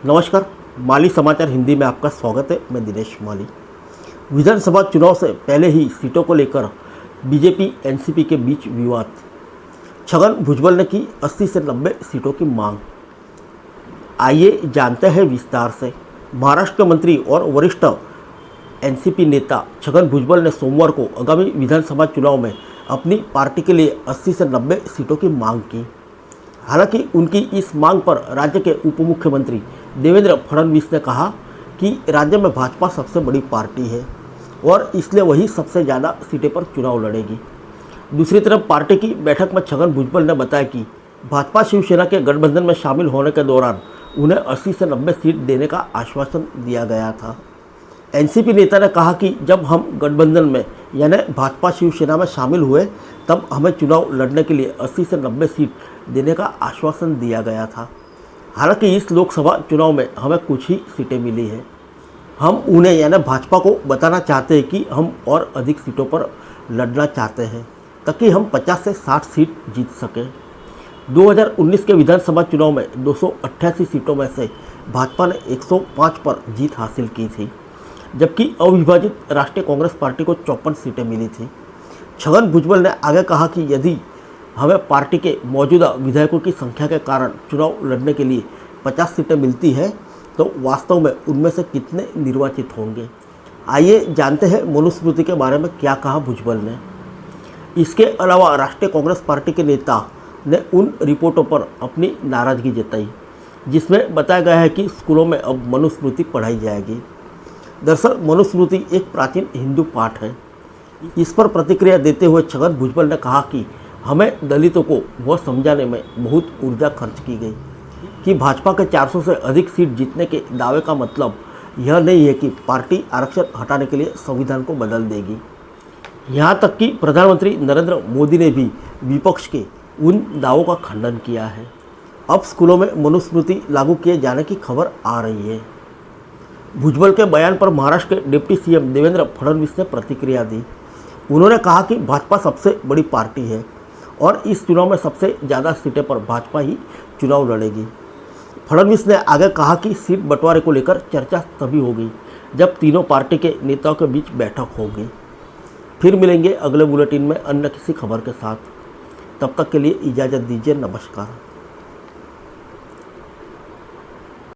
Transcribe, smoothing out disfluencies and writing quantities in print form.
नमस्कार, माली समाचार हिंदी में आपका स्वागत है। मैं दिनेश माली। विधानसभा चुनाव से पहले ही सीटों को लेकर बीजेपी एनसीपी के बीच विवाद। छगन भुजबल ने की 80 से 90 सीटों की मांग। आइए जानते हैं विस्तार से। महाराष्ट्र के मंत्री और वरिष्ठ एनसीपी नेता छगन भुजबल ने सोमवार को आगामी विधानसभा चुनाव में अपनी पार्टी के लिए 80 से 90 सीटों की मांग की। हालांकि उनकी इस मांग पर राज्य के उप मुख्यमंत्री देवेंद्र फडणवीस ने कहा कि राज्य में भाजपा सबसे बड़ी पार्टी है और इसलिए वही सबसे ज़्यादा सीटें पर चुनाव लड़ेगी। दूसरी तरफ पार्टी की बैठक में छगन भुजबल ने बताया कि भाजपा शिवसेना के गठबंधन में शामिल होने के दौरान उन्हें 80 से 90 सीट देने का आश्वासन दिया गया था। एनसीपी नेता ने कहा कि जब हम गठबंधन में यानी भाजपा शिवसेना में शामिल हुए तब हमें चुनाव लड़ने के लिए 80 से 90 सीट देने का आश्वासन दिया गया था। हालांकि इस लोकसभा चुनाव में हमें कुछ ही सीटें मिली हैं। हम उन्हें यानी भाजपा को बताना चाहते हैं कि हम और अधिक सीटों पर लड़ना चाहते हैं ताकि हम 50 से 60 सीट जीत सकें। 2019 के विधानसभा चुनाव में 288 सीटों में से भाजपा ने 105 पर जीत हासिल की थी, जबकि अविभाजित राष्ट्रीय कांग्रेस पार्टी को 54 सीटें मिली थी। छगन भुजबल ने आगे कहा कि यदि हमें पार्टी के मौजूदा विधायकों की संख्या के कारण चुनाव लड़ने के लिए 50 सीटें मिलती है तो वास्तव में उनमें से कितने निर्वाचित होंगे। आइए जानते हैं मनुस्मृति के बारे में क्या कहा भुजबल ने। इसके अलावा राष्ट्रीय कांग्रेस पार्टी के नेता ने उन रिपोर्टों पर अपनी नाराज़गी जताई जिसमें बताया गया है कि स्कूलों में अब मनुस्मृति पढ़ाई जाएगी। दरअसल मनुस्मृति एक प्राचीन हिंदू पाठ है। इस पर प्रतिक्रिया देते हुए छगन भुजबल ने कहा कि हमें दलितों को वह समझाने में बहुत ऊर्जा खर्च की गई कि भाजपा के 400 से अधिक सीट जीतने के दावे का मतलब यह नहीं है कि पार्टी आरक्षण हटाने के लिए संविधान को बदल देगी। यहाँ तक कि प्रधानमंत्री नरेंद्र मोदी ने भी विपक्ष के उन दावों का खंडन किया है। अब स्कूलों में मनुस्मृति लागू किए जाने की खबर आ रही है। भुजबल के बयान पर महाराष्ट्र के डिप्टी सीएम देवेंद्र फडणवीस ने प्रतिक्रिया दी। उन्होंने कहा कि भाजपा सबसे बड़ी पार्टी है और इस चुनाव में सबसे ज़्यादा सीटें पर भाजपा ही चुनाव लड़ेगी। फडणवीस ने आगे कहा कि सीट बंटवारे को लेकर चर्चा तभी होगी जब तीनों पार्टी के नेताओं के बीच बैठक होगी। फिर मिलेंगे अगले बुलेटिन में अन्य किसी खबर के साथ। तब तक के लिए इजाज़त दीजिए। नमस्कार।